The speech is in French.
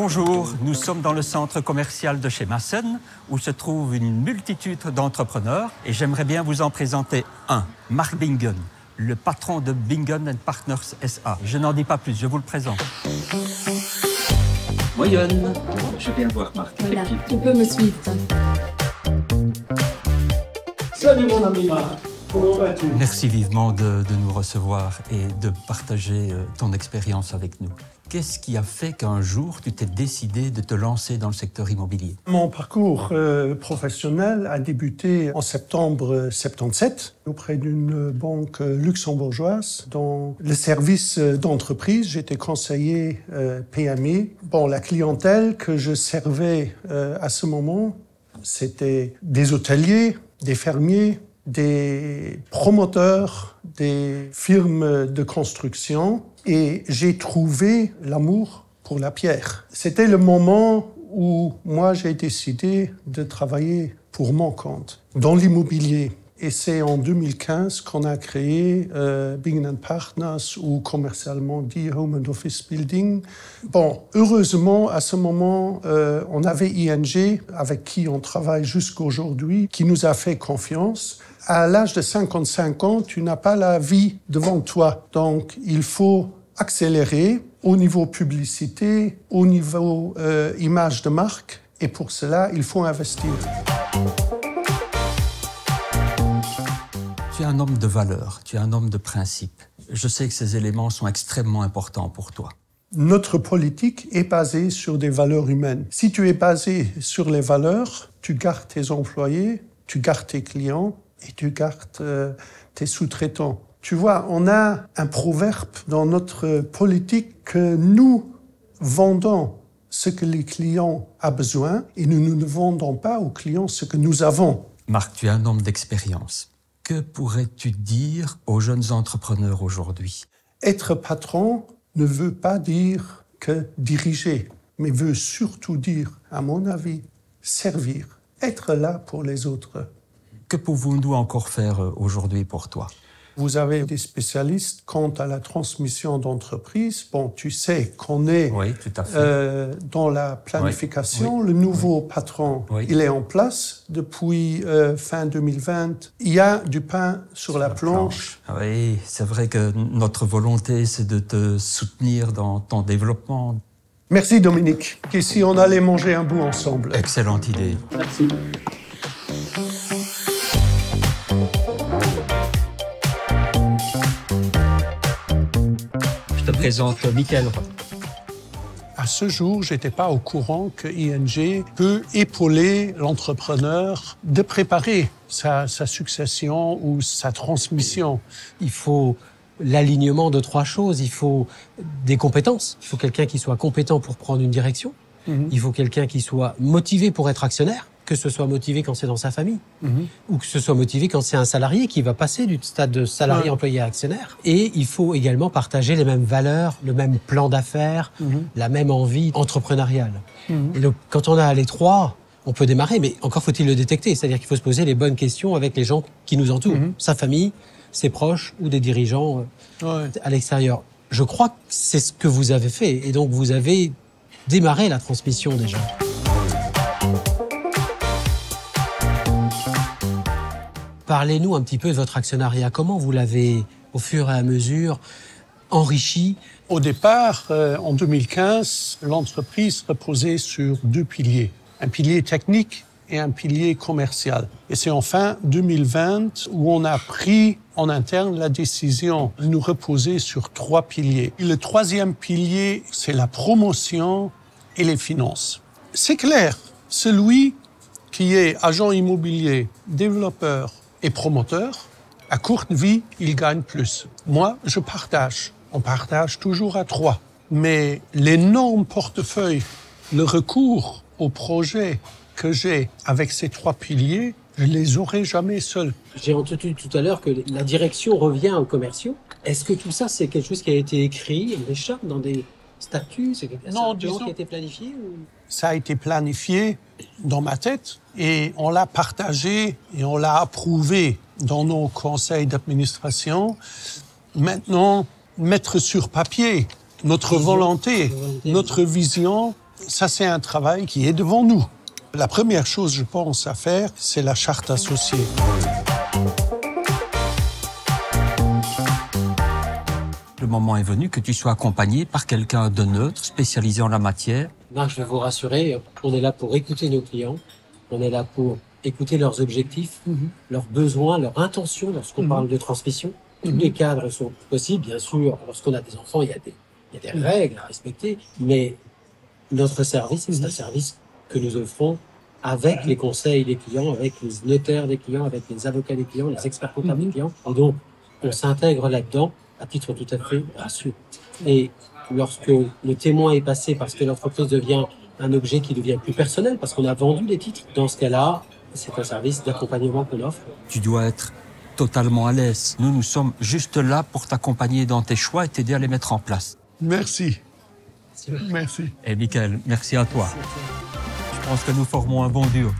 Bonjour, nous sommes dans le centre commercial de chez Massen, où se trouve une multitude d'entrepreneurs, et j'aimerais bien vous en présenter un, Marc Bingen, le patron de Bingen & Partners SA. Je n'en dis pas plus, je vous le présente. Moyenne, je viens voir Marc. Voilà, tu peux me suivre. Salut mon ami Marc, comment vas-tu? Merci vivement de nous recevoir et de partager ton expérience avec nous. Qu'est-ce qui a fait qu'un jour tu t'es décidé de te lancer dans le secteur immobilier? Mon parcours professionnel a débuté en septembre 77 auprès d'une banque luxembourgeoise dans le service d'entreprise. J'étais conseiller PME. Bon, la clientèle que je servais à ce moment, c'était des hôteliers, des fermiers, des promoteurs, des firmes de construction. Et j'ai trouvé l'amour pour la pierre. C'était le moment où moi j'ai décidé de travailler pour mon compte dans l'immobilier. Et c'est en 2015 qu'on a créé Bingen & Partners, ou commercialement dit Home and Office Building. Bon, heureusement, à ce moment, on avait ING, avec qui on travaille jusqu'à aujourd'hui, qui nous a fait confiance. À l'âge de 55 ans, tu n'as pas la vie devant toi. Donc, il faut accélérer au niveau publicité, au niveau image de marque. Et pour cela, il faut investir. Tu es un homme de valeurs, tu es un homme de principe. Je sais que ces éléments sont extrêmement importants pour toi. Notre politique est basée sur des valeurs humaines. Si tu es basé sur les valeurs, tu gardes tes employés, tu gardes tes clients et tu gardes tes sous-traitants. Tu vois, on a un proverbe dans notre politique que nous vendons ce que les clients ont besoin et nous ne vendons pas aux clients ce que nous avons. Marc, tu es un homme d'expérience. Que pourrais-tu dire aux jeunes entrepreneurs aujourd'hui? Être patron ne veut pas dire que diriger, mais veut surtout dire, à mon avis, servir, être là pour les autres. Que pouvons-nous encore faire aujourd'hui pour toi? Vous avez des spécialistes quant à la transmission d'entreprise. Bon, tu sais qu'on est oui, tout à fait. Dans la planification. Oui. Le nouveau patron, il est en place depuis fin 2020. Il y a du pain sur la planche. Oui, c'est vrai que notre volonté, c'est de te soutenir dans ton développement. Merci Dominique. Et si on allait manger un bout ensemble? Excellente idée. Merci. Je te présente Michael. À ce jour, je n'étais pas au courant que ING peut épauler l'entrepreneur de préparer sa succession ou sa transmission. Il faut l'alignement de trois choses. Il faut des compétences. Il faut quelqu'un qui soit compétent pour prendre une direction. Il faut quelqu'un qui soit motivé pour être actionnaire, que ce soit motivé quand c'est dans sa famille, ou que ce soit motivé quand c'est un salarié qui va passer du stade de salarié employé à actionnaire. Et il faut également partager les mêmes valeurs, le même plan d'affaires, la même envie entrepreneuriale. Et donc, quand on a les trois, on peut démarrer, mais encore faut-il le détecter. C'est-à-dire qu'il faut se poser les bonnes questions avec les gens qui nous entourent, sa famille, ses proches ou des dirigeants à l'extérieur. Je crois que c'est ce que vous avez fait. Et donc, vous avez démarré la transmission déjà. Parlez-nous un petit peu de votre actionnariat. Comment vous l'avez, au fur et à mesure, enrichi? Au départ, en 2015, l'entreprise reposait sur deux piliers. Un pilier technique et un pilier commercial. Et c'est en fin 2020 où on a pris en interne la décision de nous reposer sur trois piliers. Et le troisième pilier, c'est la promotion et les finances. C'est clair, celui qui est agent immobilier, développeur et promoteur, à courte vie, il gagne plus. Moi, je partage. On partage toujours à trois. Mais l'énorme portefeuille, le recours au projet que j'ai avec ces trois piliers, je les aurai jamais seul. J'ai entendu tout à l'heure que la direction revient aux commerciaux. Est-ce que tout ça, c'est quelque chose qui a été écrit, des chartes, dans des statuts? C'est quelque chose qui a été planifié ou... Ça a été planifié dans ma tête et on l'a partagé et on l'a approuvé dans nos conseils d'administration. Maintenant, mettre sur papier notre volonté, notre vision, Ça, c'est un travail qui est devant nous. La première chose, je pense, à faire, c'est la charte associée. Le moment est venu que tu sois accompagné par quelqu'un de neutre, spécialisé en la matière. Marc, je vais vous rassurer, on est là pour écouter nos clients, on est là pour écouter leurs objectifs, leurs besoins, leurs intentions lorsqu'on parle de transmission. Tous les cadres sont possibles, bien sûr. Lorsqu'on a des enfants, il y a des règles à respecter, mais notre service, c'est un service que nous offrons avec les conseils des clients, avec les notaires des clients, avec les avocats des clients, les experts comptables des clients. Et donc, on s'intègre là-dedans à titre tout à fait rassurant. Et lorsque le témoin est passé parce que l'entreprise devient un objet qui devient plus personnel, parce qu'on a vendu des titres, dans ce cas-là, c'est un service d'accompagnement qu'on offre. Tu dois être totalement à l'aise. Nous sommes juste là pour t'accompagner dans tes choix et t'aider à les mettre en place. Merci. Merci. Et Michael, merci à toi. Je pense que nous formons un bon duo.